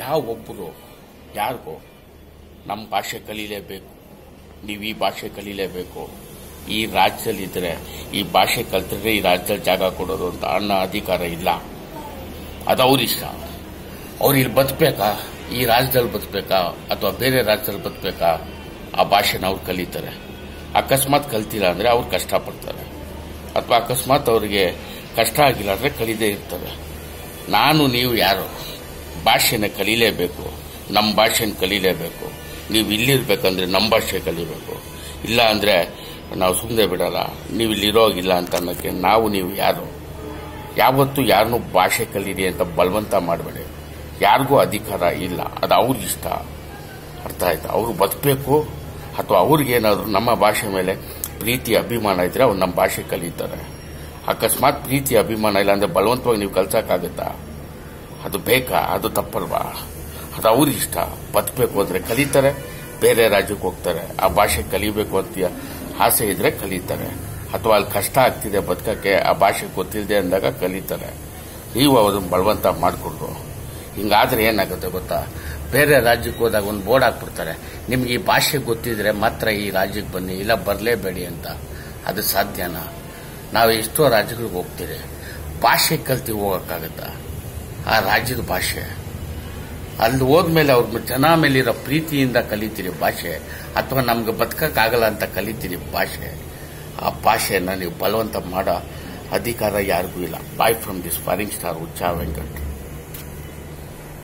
ಯಾವ ಒಬ್ಬರು ಯಾರಿಗೋ ನಮ್ಮ ಭಾಷೆ ಕಲೀಲೇಬೇಕು, ನೀವು ಈ ಭಾಷೆ ಕಲೀಲೇಬೇಕು, ಈ ರಾಜ್ಯದಲ್ಲಿದ್ದರೆ ಈ ಭಾಷೆ ಕಲ್ತ್ರೆ ಈ ರಾಜ್ಯದಲ್ಲಿ ಜಾಗ ಕೊಡೋದು ಅಂತ ಅನ್ನೋ ಅಧಿಕಾರ ಇಲ್ಲ. ಅದು ಅವ್ರಿಷ್ಟ. ಅವ್ರು ಇಲ್ಲಿ ಬದುಕಬೇಕಾ, ಈ ರಾಜ್ಯದಲ್ಲಿ ಬದುಕಬೇಕಾ ಅಥವಾ ಬೇರೆ ರಾಜ್ಯದಲ್ಲಿ ಬದುಕಬೇಕಾ, ಆ ಭಾಷೆನ ಅವ್ರು ಕಲಿತಾರೆ. ಅಕಸ್ಮಾತ್ ಕಲ್ತಿಲ್ಲ ಅಂದ್ರೆ ಅವ್ರು ಕಷ್ಟಪಡ್ತಾರೆ, ಅಥವಾ ಅಕಸ್ಮಾತ್ ಅವರಿಗೆ ಕಷ್ಟ ಆಗಿಲ್ಲ ಅಂದ್ರೆ ಕಲಿದೇ ಇರ್ತಾರೆ. ನಾನು ನೀವು ಯಾರು ಭಾಷೆನ ಕಲೀಲೇಬೇಕು, ನಮ್ಮ ಭಾಷೆನ ಕಲೀಲೇಬೇಕು. ನೀವು ಇಲ್ಲಿರ್ಬೇಕಂದ್ರೆ ನಮ್ಮ ಭಾಷೆ ಕಲಿಬೇಕು, ಇಲ್ಲ ಅಂದ್ರೆ ನಾವು ಸುಮ್ಮನೆ ಬಿಡಲ್ಲ. ನೀವು ಇಲ್ಲಿರೋಗಿಲ್ಲ ಅಂತ ಅನ್ನೋಕ್ಕೆ ನಾವು ನೀವು ಯಾರು? ಯಾವತ್ತೂ ಯಾರನ್ನೂ ಭಾಷೆ ಕಲೀರಿ ಅಂತ ಬಲವಂತ ಮಾಡಬೇಡಿ. ಯಾರಿಗೂ ಅಧಿಕಾರ ಇಲ್ಲ, ಅದು ಅವ್ರಿಗೆ ಇಷ್ಟ. ಅರ್ಥ ಆಯ್ತಾ? ಅವರು ಬದುಕಬೇಕು, ಅಥವಾ ಅವ್ರಿಗೇನಾದ್ರು ನಮ್ಮ ಭಾಷೆ ಮೇಲೆ ಪ್ರೀತಿ ಅಭಿಮಾನ ಇದ್ರೆ ಅವ್ರು ನಮ್ಮ ಭಾಷೆ ಕಲಿತಾರೆ. ಅಕಸ್ಮಾತ್ ಪ್ರೀತಿ ಅಭಿಮಾನ ಇಲ್ಲ ಅಂದ್ರೆ ಬಲವಂತವಾಗಿ ನೀವು ಕಲ್ಸಕ್ಕಾಗತ್ತಾ? ಅದು ಬೇಕಾ? ಅದು ತಪ್ಪಲ್ವಾ? ಅದು ಅವ್ರಿಗೆ ಇಷ್ಟ. ಬದುಕಬೇಕು ಅಂದ್ರೆ ಕಲಿತಾರೆ, ಬೇರೆ ರಾಜ್ಯಕ್ಕೆ ಹೋಗ್ತಾರೆ. ಆ ಭಾಷೆ ಕಲಿಬೇಕು ಅಂತ ಆಸೆ ಇದ್ರೆ ಕಲಿತಾರೆ, ಅಥವಾ ಅಲ್ಲಿ ಕಷ್ಟ ಆಗ್ತಿದೆ ಬದುಕಕ್ಕೆ, ಆ ಭಾಷೆ ಗೊತ್ತಿಲ್ಲದೆ ಅಂದಾಗ ಕಲಿತಾರೆ. ನೀವು ಅದನ್ನು ಬಲವಂತ ಮಾಡಿಕೊಡ್ರು. ಹಿಂಗಾದ್ರೆ ಏನಾಗುತ್ತೆ ಗೊತ್ತಾ? ಬೇರೆ ರಾಜ್ಯಕ್ಕೆ ಹೋದಾಗ ಒಂದು ಬೋರ್ಡ್ ಹಾಕ್ಬಿಡ್ತಾರೆ, ನಿಮ್ಗೆ ಈ ಭಾಷೆ ಗೊತ್ತಿದ್ರೆ ಮಾತ್ರ ಈ ರಾಜ್ಯಕ್ಕೆ ಬನ್ನಿ, ಇಲ್ಲ ಬರಲೇಬೇಡಿ ಅಂತ. ಅದು ಸಾಧ್ಯನಾ? ನಾವು ಎಷ್ಟೋ ರಾಜ್ಯಗಳಿಗೆ ಹೋಗ್ತೀರಿ, ಭಾಷೆ ಕಲ್ತಿ ಹೋಗಕ್ಕಾಗತ್ತಾ? ಆ ರಾಜ್ಯದ ಭಾಷೆ ಅಲ್ಲಿ ಹೋದ್ಮೇಲೆ ಅವ್ರ ಜನ ಮೇಲಿರೋ ಪ್ರೀತಿಯಿಂದ ಕಲಿತೀರಿ ಭಾಷೆ, ಅಥವಾ ನಮ್ಗೆ ಬದುಕಕ್ಕಾಗಲ್ಲ ಅಂತ ಕಲಿತೀರಿ ಭಾಷೆ. ಆ ಭಾಷೆಯನ್ನ ನೀವು ಬಲವಂತ ಮಾಡೋ ಅಧಿಕಾರ ಯಾರಿಗೂ ಇಲ್ಲ. ಬಾಯ್ from this foreign star Huccha Venkat.